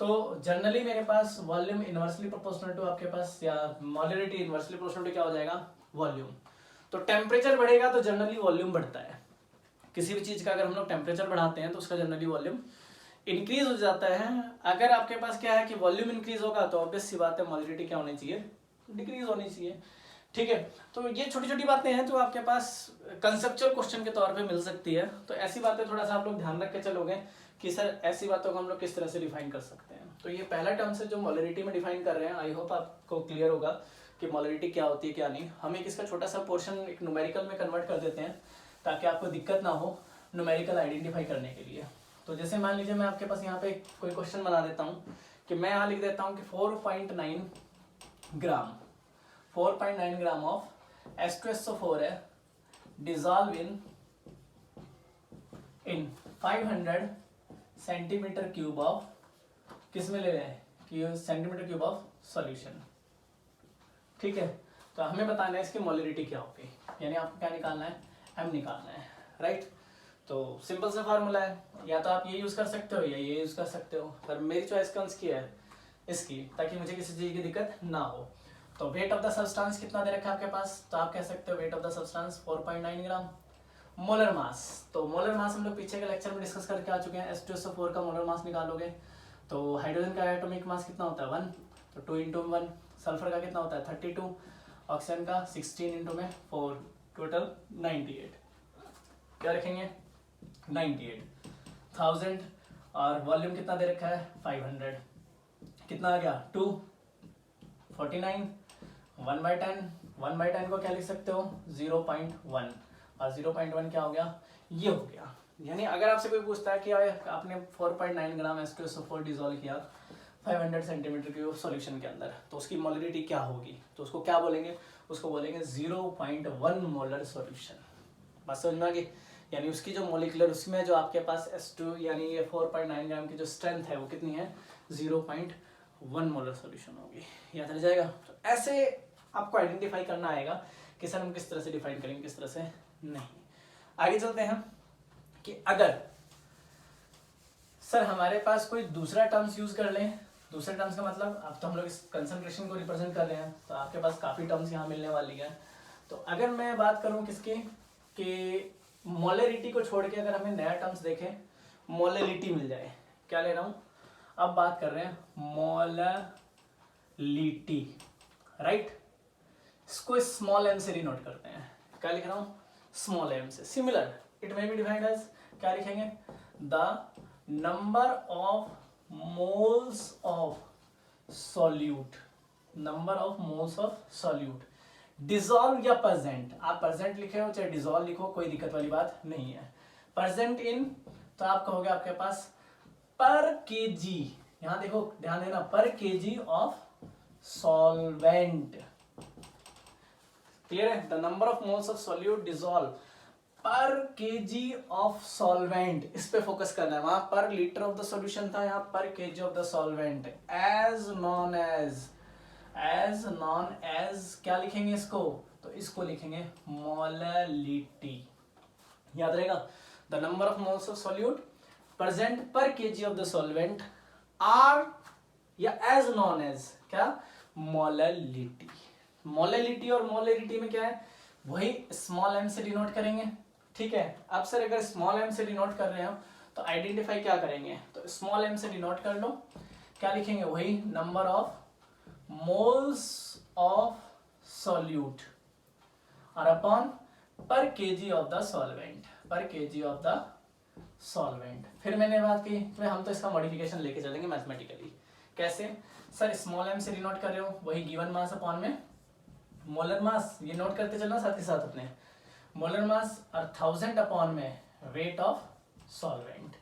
तो जनरली मेरे पास वॉल्यूम इनवर्सली प्रोपोर्शनल टू आपके पास, या मोलरिटी इनवर्सली प्रोपोर्शनल टू क्या हो जाएगा, वॉल्यूम। तो टेम्परेचर बढ़ेगा तो जनरली वॉल्यूम बढ़ता है। किसी भी चीज का अगर हम लोग टेम्परेचर बढ़ाते हैं तो उसका जनरली वॉल्यूम इंक्रीज हो जाता है। अगर आपके पास क्या है कि वॉल्यूम इंक्रीज होगा तो ऑब्वियस सी बात है मोलरिटी क्या होनी चाहिए, डिक्रीज होनी चाहिए। ठीक है, तो ये छोटी छोटी बातें हैं जो आपके पास कंसेप्चुअल क्वेश्चन के तौर पे मिल सकती है। तो ऐसी बातें थोड़ा सा आप लोग ध्यान रख के चलोगे कि सर ऐसी बातों को हम लोग किस तरह से डिफाइन कर सकते हैं। तो ये पहला टर्म से जो मोलरिटी में डिफाइन कर रहे हैं, आई होप आपको क्लियर होगा कि मोलरिटी क्या होती है क्या नहीं। हम एक इसका छोटा सा पोर्शन एक न्यूमेरिकल में कन्वर्ट कर देते हैं ताकि आपको दिक्कत ना हो न्यूमेरिकल आइडेंटिफाई करने के लिए। तो जैसे मान लीजिए मैं आपके पास यहाँ पे कोई क्वेश्चन बना देता हूँ कि मैं यहाँ लिख देता हूँ कि 4.9 ग्राम 4.9 ग्राम ऑफ H2SO4 है, dissolve in 500 centimetre cube of, किस में ले रहे हैं कि सेंटीमीटर क्यूब ऑफ सॉल्यूशन। ठीक है, तो हमें बताना है इसकी मोलरिटी क्या होगी, यानी आपको क्या निकालना है, m निकालना है, राइट। तो सिंपल सा फार्मूला है, या तो आप ये यूज कर सकते हो या ये यूज कर सकते हो, पर मेरी चॉइस कौन सी है, इसकी, ताकि मुझे किसी चीज की दिक्कत ना हो। तो वेट ऑफ द सब्सटेंस कितना दे रखा है आपके पास, तो आप कह सकते हो weight of the substance 4.9 gram. Molar mass, तो मोलर मास हम लोग पीछे के लेक्चर में डिस्कस करके आ चुके हैं। H2SO4 का मोलर मास निकालोगे तो हाइड्रोजन का एटॉमिक मास कितना होता है 1, तो 2 × 1। सल्फर का कितना होता है 32, ऑक्सीजन का 16 × में 4, टोटल 98। क्या रखेंगे 98,000, और वॉल्यूम कितना दे रखा है 500, कितना आ गया 2, 49, 1/10, 1/10 को क्या लिख सकते हो 0.1, और 0.1 क्या हो गया, ये हो गया। यानी अगर आपसे कोई पूछता है कि आपने 4.9 ग्राम H2SO4 डिजोल्व किया 500 सेंटीमीटर क्यूब सॉल्यूशन के अंदर, तो उसकी मोलरिटी क्या होगी, तो उसको क्या बोलेंगे, उसको बोलेंगे 0.1 मोलर सॉल्यूशन। बात समझ में आ गई, यानी उसकी जो मोलिकुलर, उसमें जो आपके पास H2 यानी ये 4.9 ग्राम की जो स्ट्रेंथ है वो कितनी है 0.1 मोलर सॉल्यूशन होगी। याद रह जाएगा। तो ऐसे आपको आइडेंटिफाई करना आएगा कि सर हम किस तरह से डिफाइन करेंगे, किस तरह से नहीं। आगे चलते हैं कि अगर सर हमारे पास कोई दूसरा टर्म्स यूज कर लें, दूसरे टर्म्स का मतलब अब तो हम लोग इस कंसंट्रेशन को रिप्रेजेंट कर रहे हैं, तो आपके पास काफी टर्म्स यहाँ मिलने वाली है। तो अगर मैं बात करूं किसकी, कि मोलरिटी को छोड़ के अगर हमें नया टर्म्स देखें, मोलरिटी मिल जाए, क्या ले रहा हूं, अब बात कर रहे हैं मोलरिटी, राइट। इसको स्मॉल m से डिनोट करते हैं, क्या लिख रहा हूं स्मॉल m से। Similar it may be defined as, क्या लिखेंगे, the number of moles of solute, number of moles of solute dissolve या प्रेजेंट, आप प्रेजेंट लिखे हो चाहे डिजॉल्व लिखो, कोई दिक्कत वाली बात नहीं है। प्रेजेंट इन, तो आप कहोगे आपके पास पर केजी, यहां देखो ध्यान देना, पर केजी ऑफ सॉल्वेंट, क्लियर है। The number of moles of solute dissolve पर केजी ऑफ सॉल्वेंट, इस पे फोकस करना है। वहां पर लीटर ऑफ द सॉल्यूशन था, यहाँ पर KG of the solvent, as known as क्या लिखेंगे इसको, तो इसको लिखेंगे मोलरिटी। याद रहेगा, the number of moles of solute present per KG of the solvent are या एज नॉन एज क्या, मोलरिटी। मोलरिटी और मोलरिटी में क्या है, वही स्मॉल m से डिनोट करेंगे, ठीक है। अब सर अगर स्मॉल m से डिनोट कर रहे हो तो आइडेंटिफाई क्या करेंगे, तो स्मॉल m से डिनोट कर लो, क्या लिखेंगे, वही number of moles of solute और अपॉन पर केजी ऑफ द सॉल्वेंट, पर केजी ऑफ द सॉल्वेंट। फिर मैंने बात की कि हम तो इसका मॉडिफिकेशन लेके चलेंगे मैथमेटिकली, कैसे, सर स्मॉल m से डिनोट कर रहे हो, वही गिवन मास अपॉन में मोलर मास, ये नोट करते चलना साथ के साथ अपने, मोलर मास और 1000 अपॉन में वेट ऑफ सॉल्वेंट।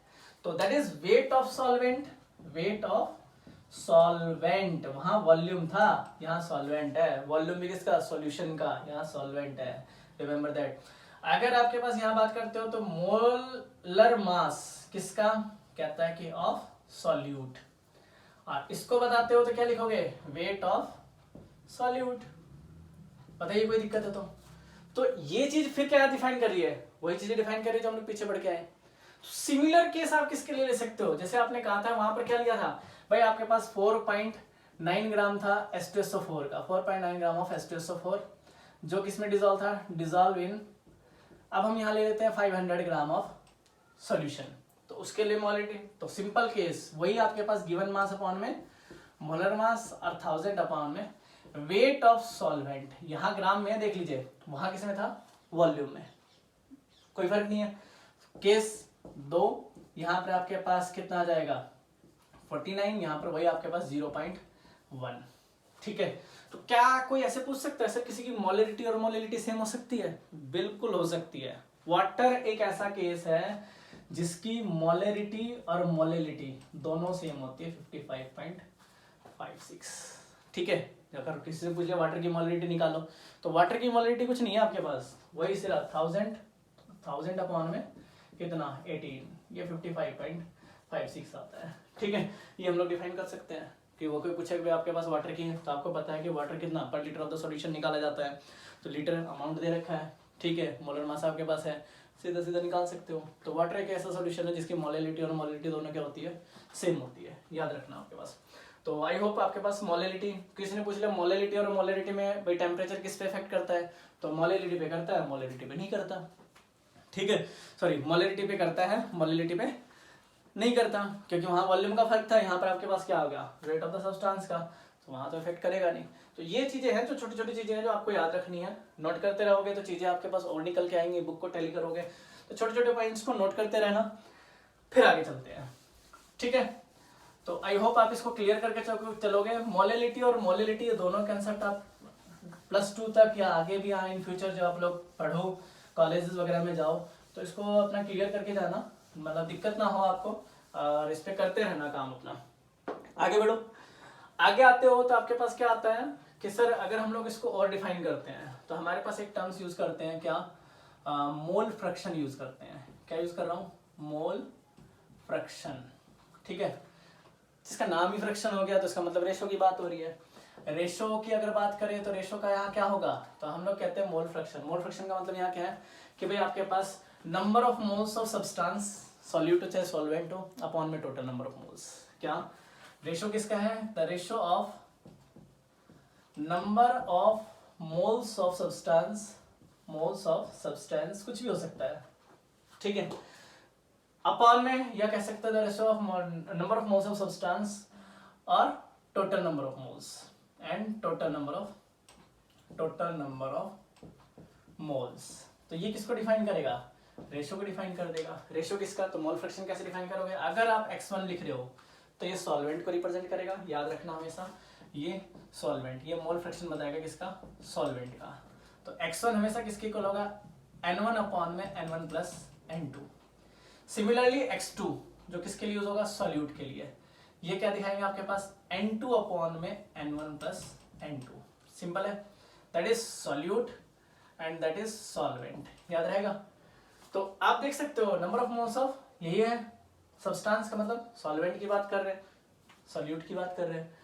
तो that is weight of solvent, weight of solvent, वहां वॉल्यूम था, यहाँ सॉल्वेंट है। वॉल्यूम भी किसका, सॉल्यूशन का, यहाँ सॉल्वेंट है, रिमेंबर दैट। अगर आपके पास यहाँ बात करते हो तो मोलर मास किसका, कहता है कि ऑफ सॉल्यूट, और इसको बताते हो तो क्या लिखोगे, वेट ऑफ सॉल्यूट। बताइए कोई दिक्कत है तो ये चीज फिर क्या डिफाइन कर रही है, वही चीजें डिफाइन कर रही है जो हम लोग पीछे बढ़ के आए। सिमिलर केस आप किसके लिए ले सकते हो, जैसे आपने कहा था वहां पर क्या लिया था भाई, आपके पास 4.9 ग्राम था H2SO4 का, 4.9 ग्राम ऑफ H2SO4 जो किसमें डिजोल्व था, डिजोल्व इन, अब हम यहाँ ले लेते हैं 500 ग्राम ऑफ सॉल्यूशन, तो उसके लिए मोलिटी, तो सिंपल केस वही आपके पास गिवन मास अपॉन में मोलर मास और 1000 अपॉन में वेट ऑफ सॉल्वेंट। यहाँ ग्राम में देख लीजिए, वहां किस में था, वॉल्यूम में, कोई फर्क नहीं है। केस 2 यहाँ पर आपके पास कितना आ जाएगा 49, यहाँ पर वही आपके पास 0.1, ठीक है। तो क्या कोई ऐसे पूछ सकता है सर किसी की मोलरिटी और मोलिटी सेम हो सकती है, बिल्कुल हो सकती है। वाटर एक ऐसा केस है जिसकी मोलरिटी और मोलिटी दोनों सेम होती है 55.56, ठीक है। अगर किसी से पूछ लिया वाटर की मोलरिटी निकालो, तो वाटर की मोलरिटी कुछ नहीं है आपके पास, वही सिर्फ 1000 अपॉन में कितना 18, ये 55.56 आता है, ठीक है। ये हम लोग डिफाइन कर सकते हैं कि वो कोई पूछे कि आपके पास वाटर की है, तो आपको पता है कि वाटर कितना पर लीटर ऑफ द सॉल्यूशन निकाला जाता है, तो लीटर अमाउंट दे रखा है, ठीक है। मोलर मास आपके पास है, सीधा सीधा निकाल सकते हो। तो वाटर एक ऐसा सॉल्यूशन है जिसकी मोलिटी और मोलिटी दोनों क्या होती है, सेम होती है, याद रखना आपके पास। तो आई होप आपके पास मोलिटी, किसी ने पूछ लिया मोलिटी और मोलिटी में भाई टेम्परेचर किस पे इफेक्ट करता है, तो मोलिटी पे करता है, मोलिटी पे नहीं करता, ठीक है। सॉरी, मोलिटी पे करता है, मोलिटी पे नहीं करता, क्योंकि वहां वॉल्यूम का फर्क था, यहाँ पर आपके पास क्या हो गया, रेट ऑफ द सब्सटेंस का, तो वहां तो इफेक्ट करेगा नहीं। तो ये चीजें हैं जो छोटी छोटी चीजें हैं जो आपको याद रखनी है, नोट करते रहोगे तो चीजें आपके पास और निकल के आएंगी, बुक को टैली करोगे तो छोटे छोटे पॉइंट्स को नोट करते रहना, फिर आगे चलते हैं, ठीक है। तो आई होप आप इसको क्लियर करके चलोगे। मोलिटी और मोलिटी दोनों कंसेप्ट आप +2 तक या आगे भी आए इन फ्यूचर, जो आप लोग पढ़ो कॉलेजेस वगैरह में जाओ, तो इसको अपना क्लियर करके जाना, मतलब दिक्कत ना हो आपको, और इस पे करते रहना काम अपना। आगे बढ़ो, आगे आते हो तो आपके पास क्या आता है कि सर अगर हम लोग इसको और डिफाइन करते हैं तो हमारे पास एक टर्म्स यूज करते हैं, क्या, मोल फ्रैक्शन यूज करते हैं। क्या यूज कर रहा हूँ, मोल फ्रैक्शन, ठीक है। जिसका नाम ही फ्रैक्शन हो गया तो इसका मतलब रेशो की बात हो रही है। रेशो की अगर बात करें तो रेशो का यहाँ क्या होगा, तो हम लोग कहते हैं मोल फ्रैक्शन। मोल फ्रैक्शन का मतलब यहाँ क्या है कि भाई आपके पास number of moles of substance, solute हो चाहे सॉल्वेंट हो, अपॉन में टोटल नंबर ऑफ मोल्स। क्या रेशो किसका है, the ratio of number of moles of substance, moles of substance कुछ भी हो सकता है, ठीक है, अपॉन में, या कह सकते हैं ratio of number of moles of substance और total number of moles and total number of moles. तो ये किसको डिफाइन करेगा, रेशो को डिफाइन कर देगा। रेशो किसका, तो मोल फ्रैक्शन कैसे डिफाइन करोगे, अगर आप x1 लिख रहे हो तो ये सॉल्वेंट को रिप्रेजेंट करेगा, याद रखना हमेशा, ये सॉल्वेंट, ये मोल फ्रैक्शन बताएगा किसका, सॉल्वेंट का। तो x1 हमेशा किसके इक्वल होगा, n1 अपॉन में n1 plus n2। Similarly x2 जो किसके लिए यूज होगा, सॉल्यूट के लिए, ये क्या दिखाएंगे आपके पास, n2 अपॉन में n1 प्लस n2। सिंपल है, that is solute and that is solvent, याद रहेगा। तो आप देख सकते हो नंबर ऑफ मोल्स ऑफ, यही है सब्सटेंस का मतलब, सॉल्वेंट की बात कर रहे हैं, सॉल्यूट की बात कर रहे हैं,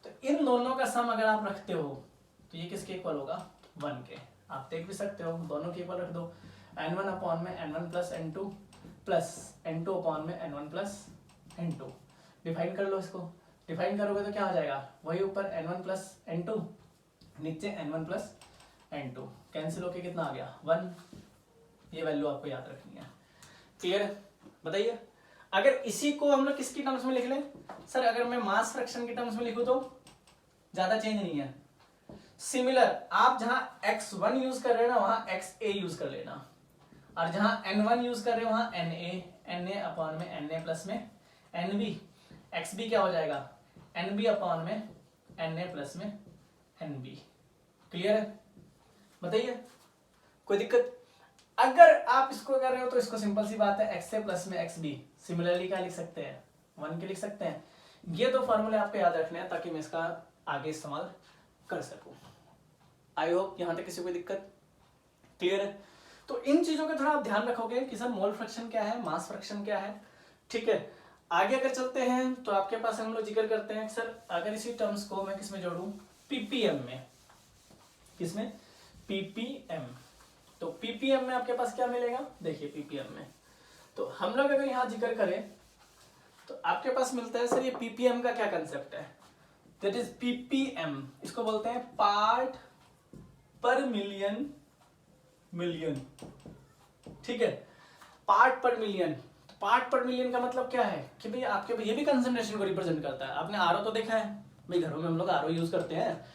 तो इन दोनों का सम अगर आप रखते हो तो ये किसके इक्वल होगा, 1 के। आप देख भी सकते हो, दोनों के इक्वल रख दो, n1 अपॉन में n1 plus n2 plus n2 upon में n1 प्लस n2, डिफाइन कर लो इसको। डिफाइन करोगे तो क्या आ जाएगा, वही ऊपर n1 प्लस n2, नीचे n1 प्लस n2, कैंसिल होके कितना आ गया, 1। ये वैल्यू आपको याद रखनी है, क्लियर है। बताइए अगर इसी को हम लोग किसकी टर्म्स में लिख लें, सर अगर मैं मास फ्रैक्शन की टर्म्स में लिखूं तो ज्यादा चेंज नहीं है। सिमिलर, आप जहां x1 यूज कर रहे हैं ना वहां xa यूज कर लेना, और जहां n1 यूज कर रहे हैं वहां na अपॉन में na प्लस में nb, xb क्या हो जाएगा, nb अपॉन में na प्लस में nb। क्लियर है, बताइए कोई दिक्कत। अगर आप इसको कर रहे हो तो इसको सिंपल सी बात है, x से प्लस में xb, सिमिलरली क्या लिख सकते हैं, 1 के लिख सकते हैं, ये दो फार्मूले आपको याद रखने हैं ताकि मैं इसका आगे इस्तेमाल कर सकूं। आई होप यहां तक किसी को दिक्कत क्लियर है। तो इन चीजों का थोड़ा आप ध्यान रखोगे कि सर मोल फ्रैक्शन क्या है, मास फ्रैक्शन क्या है, ठीक है। आगे अगर चलते हैं तो आपके पास हम लोग जिक्र करते हैं सर अगर इसी टर्म्स को मैं किसमें जोड़ूं, पीपीएम में, किसमें, पीपीएम। तो पीपीएम में आपके पास क्या मिलेगा, देखिए पीपीएम में तो हम लोग अगर यहां जिक्र करें तो आपके पास मिलता है सर ये पीपीएम का क्या कंसेप्ट है, दैट इज पीपीएम, इसको बोलते हैं पार्ट पर मिलियन, मिलियन, ठीक है, पार्ट पर मिलियन। तो पार्ट पर मिलियन का मतलब क्या है कि भाई आपके ये भी कंसंट्रेशन को रिप्रेजेंट करता है। आपने आरओ तो देखा है भाई, घरों में हम लोग आरओ यूज करते हैं।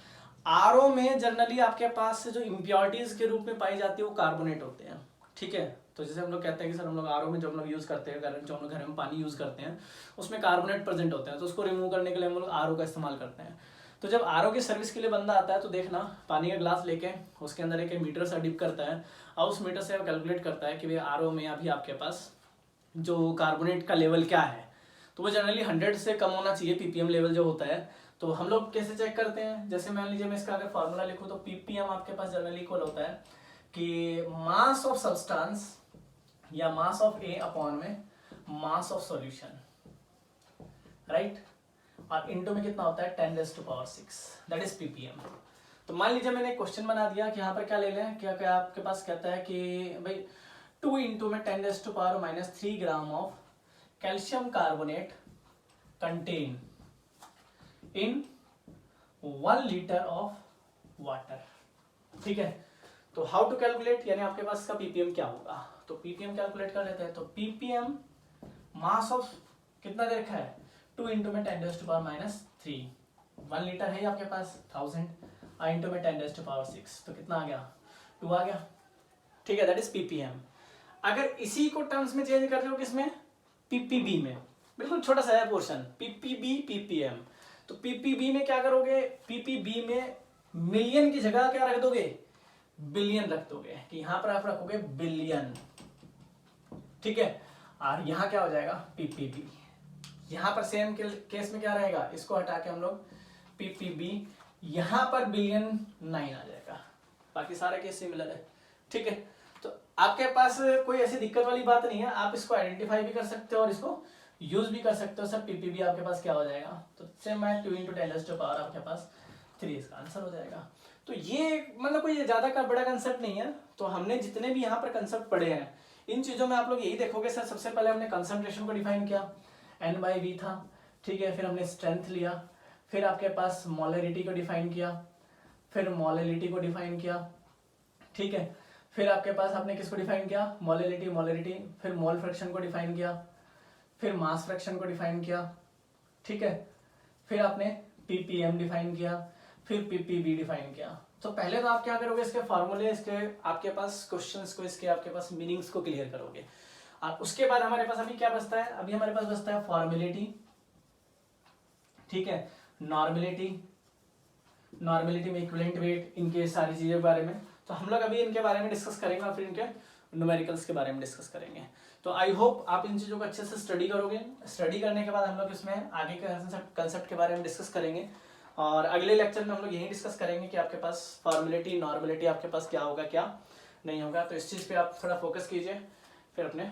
आरओ में जनरली आपके पास जो इम्प्योरिटीज के रूप में पाई जाती है वो कार्बोनेट होते हैं, ठीक है। तो जैसे हम लोग कहते हैं कि सर हम लोग आरओ में जो हम लोग यूज करते हैं, जो हम लोग घर में पानी यूज करते हैं उसमें कार्बोनेट प्रेजेंट होते हैं, तो उसको रिमूव करने के लिए हम लोग आरओ का इस्तेमाल करते हैं। तो जब आरओ की सर्विस के लिए बंदा आता है तो देखना पानी का ग्लास लेके उसके अंदर एक मीटर सा डिप करता है और उस मीटर से कैलकुलेट करता है कि भाई आरओ में अभी आपके पास जो कार्बोनेट का लेवल क्या है। तो वो जनरली 100 से कम होना चाहिए पीपीएम लेवल जो होता है। तो हम लोग कैसे चेक करते हैं, जैसे मान लीजिए मैं इसका अगर फॉर्मूला लिखूं तो पीपीएम आपके पास जनरली इक्वल होता है कि मास ऑफ सब्सटेंस या मास ऑफ ए अपॉन में मास ऑफ सॉल्यूशन, राइट, और इनटू में कितना होता है 10⁻⁶, दैट इज पीपीएम। तो मान लीजिए मैंने एक क्वेश्चन बना दिया कि यहाँ पर क्या ले लें, क्या क्या आपके पास कहता है कि भाई 2 इंटू में 10⁻³ gram of calcium carbonate contain in 1 litre of water, ठीक है। तो हाउ टू कैलकुलेट, यानी आपके पास इसका पीपीएम क्या होगा, तो पीपीएम कैलकुलेट कर लेते हैं। तो पीपीएम मास ऑफ कितना दे रखा है 2 इंटू में 10⁻³ 1 लीटर है आपके पास 1000 इंटू में 10⁻⁶, तो कितना आ गया 2 आ गया, ठीक है, दैट इज पीपीएम। अगर इसी को टर्म्स में चेंज कर रहे हो किसमें, पीपीबी में, बिल्कुल छोटा सा है पोर्शन, पीपीबी पीपीएम। तो पीपीबी में क्या करोगे, पीपीबी में मिलियन की जगह क्या रख दोगे, बिलियन रख दोगे, कि यहां पर आप रखोगे बिलियन, ठीक है। और यहां क्या हो जाएगा पीपीबी, यहां पर सेम केस में क्या रहेगा, इसको हटा के हम लोग पीपीबी, यहां पर बिलियन 9 आ जाएगा, बाकी सारे केस सिमिलर है, ठीक है। तो आपके पास कोई ऐसी दिक्कत वाली बात नहीं है, आप इसको आइडेंटिफाई भी कर सकते हो और इसको यूज भी कर सकते हो। सर पीपीबी आपके पास क्या हो जाएगा, तो सेम है 2 इंटू 10⁻³ आपके पास 3, इसका आंसर हो जाएगा। तो ये मतलब कोई ज्यादा का बड़ा कंसेप्ट नहीं है। तो हमने जितने भी यहाँ पर कंसेप्ट पढ़े हैं इन चीजों में आप लोग यही देखोगे सर, सबसे पहले हमने कंसंट्रेशन को डिफाइन किया, N/V था, ठीक है, फिर हमने स्ट्रेंथ लिया, फिर आपके पास मोलरिटी को डिफाइन किया, फिर मोलिलिटी को डिफाइन किया, ठीक है, फिर आपके पास आपने किसको डिफाइन किया, मोलिलिटी, फिर मोल फ्रैक्शन को डिफाइन किया, फिर मास फ्रैक्शन को डिफाइन किया, ठीक है, फिर आपने पीपीएम डिफाइन किया, फिर पीपीबी डिफाइन किया। तो पहले तो आप क्या करोगे, इसके फॉर्मूले, इसके आपके पास क्वेश्चंस को, इसके आपके पास मीनिंग्स को क्लियर करोगे। और उसके बाद हमारे पास अभी क्या बचता है, अभी हमारे पास बचता है फॉर्मेलिटी, ठीक है, नॉर्मेलिटी में इक्विवेलेंट वेट, इनके सारी चीजों के बारे में। तो हम लोग अभी इनके बारे में डिस्कस करेंगे और फिर इनके न्यूमेरिकल्स के बारे में डिस्कस करेंगे। तो आई होप आप इन चीजों को अच्छे से स्टडी करोगे। स्टडी करने के बाद हम लोग इसमें आगे के कंसेप्ट के बारे में डिस्कस करेंगे और अगले लेक्चर में हम लोग यही डिस्कस करेंगे कि आपके पास फॉर्मेलिटी, नॉर्मेलिटी आपके पास क्या होगा क्या नहीं होगा। तो इस चीज पे आप थोड़ा फोकस कीजिए, फिर अपने